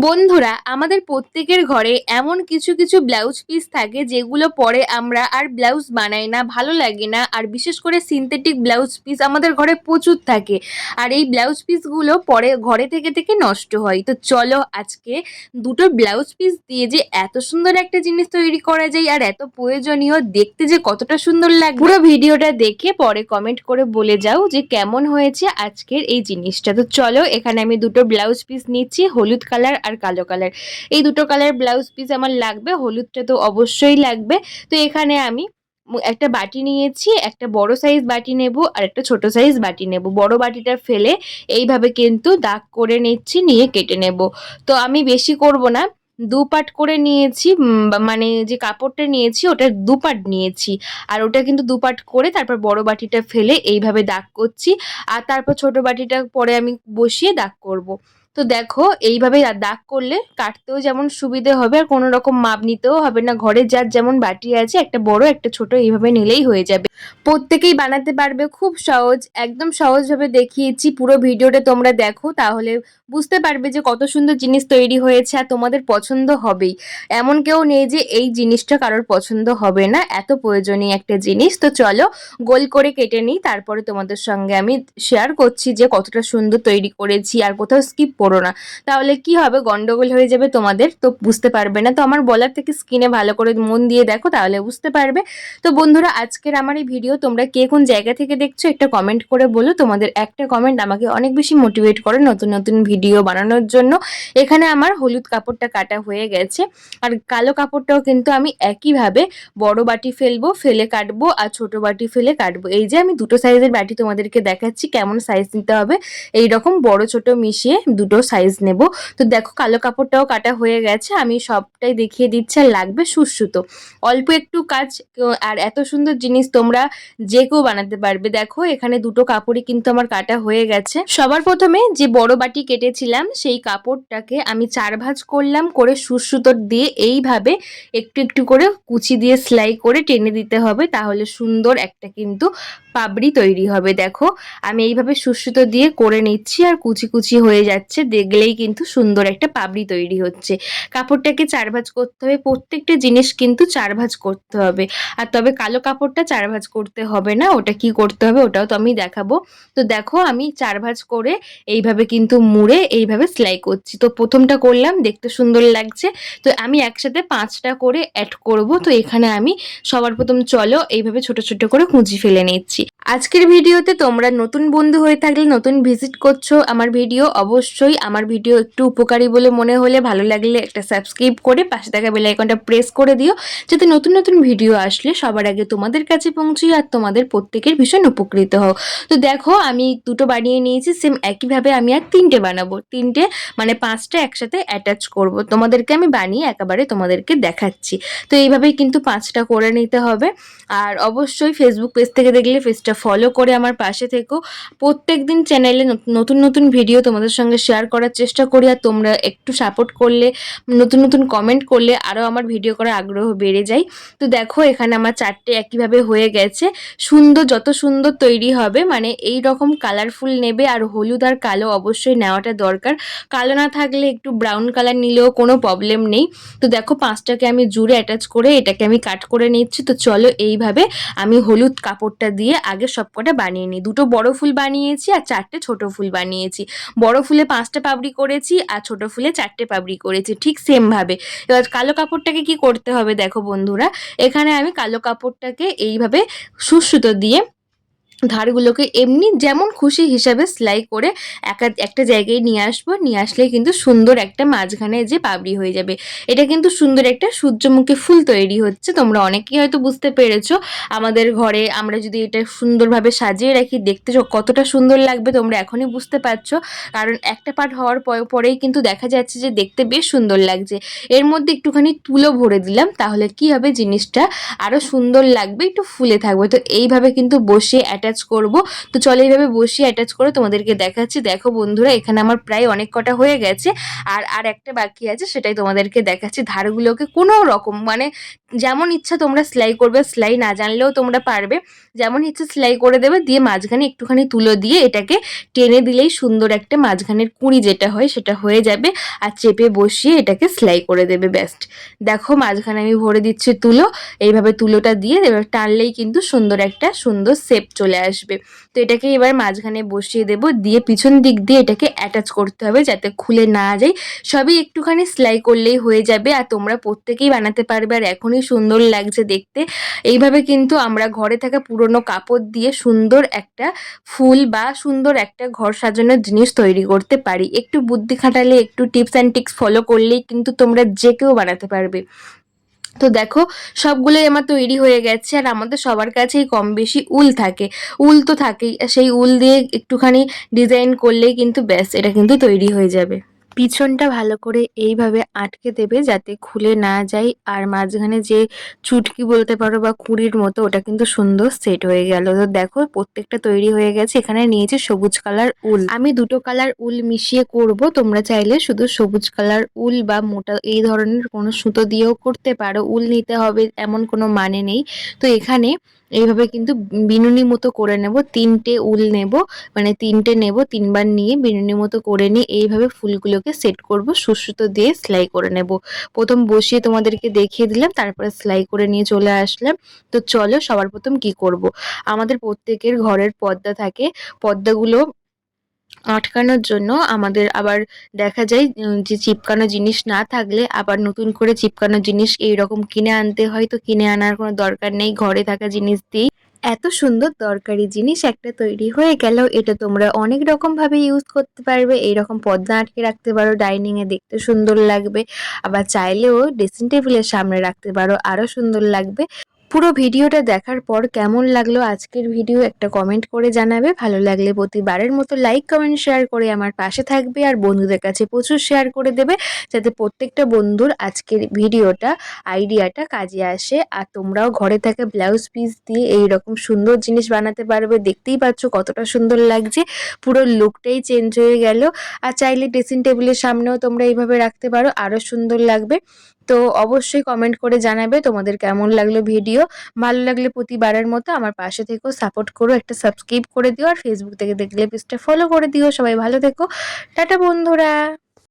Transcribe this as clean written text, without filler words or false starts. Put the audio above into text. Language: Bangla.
বন্ধুরা, আমাদের প্রত্যেকের ঘরে এমন কিছু কিছু ব্লাউজ পিস থাকে যেগুলো পরে আমরা আর ব্লাউজ বানাই না, ভালো লাগে না। আর বিশেষ করে সিনথেটিক ব্লাউজ পিস আমাদের ঘরে প্রচুর থাকে। আর এই ব্লাউজ পিসগুলো পরে ঘরে থেকে থেকে নষ্ট হয়। তো চলো আজকে দুটো ব্লাউজ পিস দিয়ে যে এত সুন্দর একটা জিনিস তৈরি করা যায় আর এত প্রয়োজনীয়, দেখতে যে কতটা সুন্দর লাগে, পুরো ভিডিওটা দেখে পরে কমেন্ট করে বলে যাও যে কেমন হয়েছে আজকের এই জিনিসটা। তো চলো, এখানে আমি দুটো ব্লাউজ পিস নিচ্ছি, হলুদ কালার আর কালো কালার। এই দুটো কালার ব্লাউজ পিস আমার লাগবে, হলুদটা তো অবশ্যই লাগবে। তো এখানে আমি একটা বাটি নিয়েছি, একটা বড় সাইজ বাটি নেব আর একটা ছোট সাইজ বাটি নেব। বড় বাটিটা ফেলে এইভাবে কিন্তু দাগ করে নিচ্ছি, নিয়ে কেটে নেব। তো আমি বেশি করব না, দু পাট করে নিয়েছি। মানে যে কাপড়টা নিয়েছি ওটা দু পাট নিয়েছি। আর ওটা কিন্তু দু পাট করে তারপর বড় বাটিটা ফেলে এইভাবে দাগ করছি। আর তারপর ছোট বাটিটা পরে আমি বসিয়ে দাগ করব। তো দেখো, এইভাবে দাগ করলে কাটতেও যেমন সুবিধে হবে আর কোনো রকম মাপ নিতেও হবে না। ঘরে যার যেমন বাটি আছে, একটা বড় একটা ছোট এইভাবে নিলেই হয়ে যাবে। প্রত্যেকেই বানাতে পারবে, খুব সহজ, একদম সহজভাবে দেখিয়েছি। পুরো ভিডিওটা তোমরা দেখো, তাহলে বুঝতে পারবে যে কত সুন্দর জিনিস তৈরি হয়েছে আর তোমাদের পছন্দ হবেই। এমন কেউ নেই যে এই জিনিসটা কারোর পছন্দ হবে না, এত প্রয়োজনীয় একটা জিনিস। তো চলো গোল করে কেটে নিই, তারপরে তোমাদের সঙ্গে আমি শেয়ার করছি যে কতটা সুন্দর তৈরি করেছি। আর কোথাও স্কিপ করো না, তাহলে কি হবে, গন্ডগোল হয়ে যাবে তোমাদের, তো বুঝতে পারবে না। তো আমার বলার থেকে স্ক্রিনে ভালো করে মন দিয়ে দেখো, তাহলে বুঝতে পারবে। তো বন্ধুরা, আজকের আমার এই ভিডিও তোমরা কে কোন জায়গা থেকে দেখছো একটা কমেন্ট করে বলো। তোমাদের একটা কমেন্ট আমাকে অনেক বেশি মোটিভেট করে নতুন নতুন ভিডিও বানানোর জন্য। এখানে আমার হলুদ কাপড়টা কাটা হয়ে গেছে, আর কালো কাপড়টাও কিন্তু আমি একইভাবে বড় বাটি ফেলবো, ফেলে কাটবো, আর ছোট বাটি ফেলে কাটবো। এই যে আমি দুটো সাইজের বাটি তোমাদেরকে দেখাচ্ছি কেমন সাইজ নিতে হবে। এই রকম বড় ছোট মিশিয়ে দুটো সাইজ নেব। তো দেখো, কালো কাপড়টাও কাটা হয়ে গেছে, আমি সবটাই দেখিয়ে দিচ্ছি। আর লাগবে সুসুতো, অল্প একটু কাজ, আর এত সুন্দর জিনিস তোমরা যে কেউ বানাতে পারবে। দেখো, এখানে দুটো কাপড়ই কিন্তু আমার কাটা হয়ে গেছে। সবার প্রথমে যে বড় বাটি কেটেছিলাম সেই কাপড়টাকে আমি 4 ভাঁজ করলাম, করে সুসুতোর দিয়ে এইভাবে একটু একটু করে কুচি দিয়ে সেলাই করে টেনে দিতে হবে, তাহলে সুন্দর একটা কিন্তু পাবড়ি তৈরি হবে। দেখো, আমি এইভাবে সুসুতো দিয়ে করে নিচ্ছি আর কুচি কুচি হয়ে যাচ্ছে, দেখলেই কিন্তু সুন্দর একটা পাবড়ি তৈরি হচ্ছে। কাপড়টাকে 4 ভাঁজ করতে হবে, প্রত্যেকটা জিনিস কিন্তু 4 ভাঁজ করতে হবে। আর তবে কালো কাপড়টা 4 ভাঁজ করতে হবে না, ওটা কি করতে হবে ওটাও তো আমি দেখাবো। তো দেখো, আমি 4 ভাঁজ করে এইভাবে কিন্তু মুড়ে এইভাবে সেলাই করছি। তো প্রথমটা করলাম, দেখতে সুন্দর লাগছে। তো আমি একসাথে 5টা করে অ্যাড করব। তো এখানে আমি সবার প্রথম চলো এইভাবে ছোট ছোট করে কুঁচি ফেলে নিচ্ছি। আজকের ভিডিওতে তোমরা নতুন বন্ধু হয়ে থাকলে, নতুন ভিজিট করছো আমার ভিডিও, অবশ্যই আমার ভিডিও একটু উপকারী বলে মনে হলে, ভালো লাগলে একটা সাবস্ক্রাইব করে পাশে থাকা বেল আইকনটা প্রেস করে দিও, যাতে নতুন নতুন ভিডিও আসলে সবার আগে তোমাদের কাছে পৌঁছই আর তোমাদের প্রত্যেকের ভীষণ উপকৃত হও। তো দেখো, আমি দুটো বানিয়ে নিয়েছি, সেম একইভাবে আমি আর 3টে বানাবো। 3টে মানে 5টা একসাথে অ্যাটাচ করব। তোমাদেরকে আমি বানিয়ে একেবারে তোমাদেরকে দেখাচ্ছি। তো এইভাবেই কিন্তু 5টা করে নিতে হবে। আর অবশ্যই ফেসবুক পেজ থেকে দেখলে পেজটা ফলো করে আমার পাশে থেকো। প্রত্যেকদিন চ্যানেলে নতুন নতুন ভিডিও তোমাদের সঙ্গে শেয়ার করার চেষ্টা করি, আর তোমরা একটু সাপোর্ট করলে, নতুন নতুন কমেন্ট করলে আরও আমার ভিডিও করার আগ্রহ বেড়ে যায়। তো দেখো, এখানে আমার 4টে একইভাবে হয়ে গেছে। সুন্দর, যত সুন্দর তৈরি হবে, মানে এই রকম কালারফুল নেবে। আর হলুদ আর কালো অবশ্যই নেওয়াটা দরকার, কালো না থাকলে একটু ব্রাউন কালার নিলেও কোনো প্রবলেম নেই। তো দেখো, 5টাকে আমি জুড়ে অ্যাটাচ করে এটাকে আমি কাট করে নিচ্ছি। তো চলো এইভাবে আমি হলুদ কাপড়টা দিয়ে আগে সবকটা বানিয়ে নিই। দুটো বড় ফুল বানিয়েছি আর 4টে ছোট ফুল বানিয়েছি। বড় ফুলে 5টা পাপড়ি করেছি আর ছোট ফুলে 4টে পাপড়ি করেছি, ঠিক সেম ভাবে। এবার কালো কাপড়টাকে কি করতে হবে দেখো বন্ধুরা, এখানে আমি কালো কাপড়টাকে এইভাবে সুসুতো দিয়ে ধারগুলোকে এমনি যেমন খুশি হিসাবে সেলাই করে একটা জায়গায় নিয়ে আসবো। নিয়ে আসলেই কিন্তু সুন্দর একটা মাঝখানে যে পাবড়ি হয়ে যাবে। এটা কিন্তু সুন্দর একটা সূর্যমুখী ফুল তৈরি হচ্ছে। তোমরা অনেকেই হয়তো বুঝতে পেরেছো। আমাদের ঘরে আমরা যদি এটা সুন্দরভাবে সাজিয়ে রাখি, দেখতে কতটা সুন্দর লাগবে তোমরা এখনই বুঝতে পারছো। কারণ একটা পার্ট হওয়ার পরেই কিন্তু দেখা যাচ্ছে যে দেখতে বেশ সুন্দর লাগছে। এর মধ্যে একটুখানি তুলো ভরে দিলাম, তাহলে কি হবে, জিনিসটা আরো সুন্দর লাগবে, একটু ফুলে থাকবে। তো এইভাবে কিন্তু বসে অ্যাটাচ অ্যাটাচ করব। তো চলো এইভাবে বসিয়ে অ্যাটাচ করে তোমাদেরকে দেখাচ্ছি। দেখো বন্ধুরা, এখানে আমার প্রায় অনেক কটা হয়ে গেছে, আর একটা বাকি আছে, সেটাই তোমাদেরকে দেখাচ্ছি। ধারগুলোকে কোনো রকম মানে যেমন ইচ্ছা তোমরা সেলাই করবে, সেলাই না জানলেও তোমরা পারবে, যেমন ইচ্ছা সেলাই করে দেবে, দিয়ে মাঝখানে একটুখানি তুলো দিয়ে এটাকে টেনে দিলেই সুন্দর একটা মাঝখানের কুঁড়ি যেটা হয় সেটা হয়ে যাবে। আর চেপে বসিয়ে এটাকে সেলাই করে দেবে, ব্যাস্ট। দেখো মাঝখানে আমি ভরে দিচ্ছি তুলো, এইভাবে তুলোটা দিয়ে এবার টানলেই কিন্তু সুন্দর একটা সুন্দর শেপ চলে আসবে। তো এটাকে এবার মাঝখানে বসিয়ে দেব, দিয়ে পিছন দিক দিয়ে এটাকে অ্যাটাচ করতে হবে যাতে খুলে না যায়। সবই একটুখানি সেলাই করলেই হয়ে যাবে, আর তোমরা প্রত্যেকেই বানাতে পারবে, আর এখনই সুন্দর লাগছে দেখতে। এইভাবে কিন্তু আমরা ঘরে থাকা পুরনো কাপড় দিয়ে সুন্দর একটা ফুল বা সুন্দর একটা ঘর সাজানোর জিনিস তৈরি করতে পারি। একটু বুদ্ধি খাটালে, একটু টিপস অ্যান্ড ট্রিক্স ফলো করলেই কিন্তু তোমরা যে কেউ বানাতে পারবে। তো দেখো সবগুলোই আমার তৈরি হয়ে গেছে, আর আমাদের সবার কাছেই কম বেশি উল থাকে, উল তো থাকেই, সেই উল দিয়ে একটুখানি ডিজাইন করলেই কিন্তু ব্যাস এটা কিন্তু তৈরি হয়ে যাবে। পিছনটা ভালো করে এইভাবে আটকে দেবে যাতে খুলে না যায়, আর মাঝখানে যে চুটকি বলতে পারো বা কুঁড়ির মতো, ওটা কিন্তু সুন্দর সেট হয়ে গেল। তো দেখো প্রত্যেকটা তৈরি হয়ে গেছে। এখানে নিয়েছে সবুজ কালার উল, আমি দুটো কালার উল মিশিয়ে করব। তোমরা চাইলে শুধু সবুজ কালার উল বা মোটা এই ধরনের কোনো সুতো দিয়েও করতে পারো, উল নিতে হবে এমন কোনো মানে নেই। তো এখানে এইভাবে কিন্তু বিনুনি মতো করে নেব, তিনটে উল নেব, মানে তিনটে নেব, তিনবার নিয়ে বিনুনি মতো করে নিয়ে এইভাবে ফুলগুলোকে সেট করব, সুতো দিয়ে সেলাই করে নেব। প্রথম বসিয়ে তোমাদেরকে দেখিয়ে দিলাম, তারপরে সেলাই করে নিয়ে চলে আসলাম। তো চলো সবার প্রথম কি করব। আমাদের প্রত্যেকের ঘরের পর্দা থাকে, পর্দাগুলো আটকানোর জন্য আমাদের আবার দেখা যায় যে চিপকানো জিনিস না থাকলে আবার নতুন করে চিপকানো জিনিস এইরকম কিনে আনতে হয়। তো কিনে আনার কোনো দরকার নেই, ঘরে থাকা জিনিস দিয়েই এত সুন্দর দরকারি জিনিস একটা তৈরি হয়ে গেল। এটা তোমরা অনেক রকম ভাবে ইউজ করতে পারবে, এইরকম পর্দা আটকে রাখতে পারো, ডাইনিং এ দেখতে সুন্দর লাগবে, আবার চাইলেও ড্রেসিং টেবিলের সামনে রাখতে পারো, আরো সুন্দর লাগবে। পুরো ভিডিওটা দেখার পর কেমন লাগলো আজকের ভিডিও একটা কমেন্ট করে জানাবে। ভালো লাগলে প্রতিবারের মতো লাইক কমেন্ট শেয়ার করে আমার পাশে থাকবে, আর বন্ধুদের কাছে প্রচুর শেয়ার করে দেবে যাতে প্রত্যেকটা বন্ধুর আজকের ভিডিওটা আইডিয়াটা কাজে আসে, আর তোমরাও ঘরে থাকা ব্লাউজ পিস দিয়ে এইরকম সুন্দর জিনিস বানাতে পারবে। দেখতেই পাচ্ছ কতটা সুন্দর লাগছে, পুরো লুকটাই চেঞ্জ হয়ে গেল। আর চাইলে ড্রেসিং টেবিলের সামনেও তোমরা এইভাবে রাখতে পারো, আরো সুন্দর লাগবে। তো অবশ্যই কমেন্ট করে জানাবে তোমাদের কেমন লাগলো ভিডিও। ভালো লাগলে প্রতিবারের মতো আমার পাশে থেকো, সাপোর্ট করো, একটা সাবস্ক্রাইব করে দিও, আর ফেসবুক থেকে দেখলে পেজটা ফলো করে দিও। সবাই ভালো থেকো, টাটা বন্ধুরা।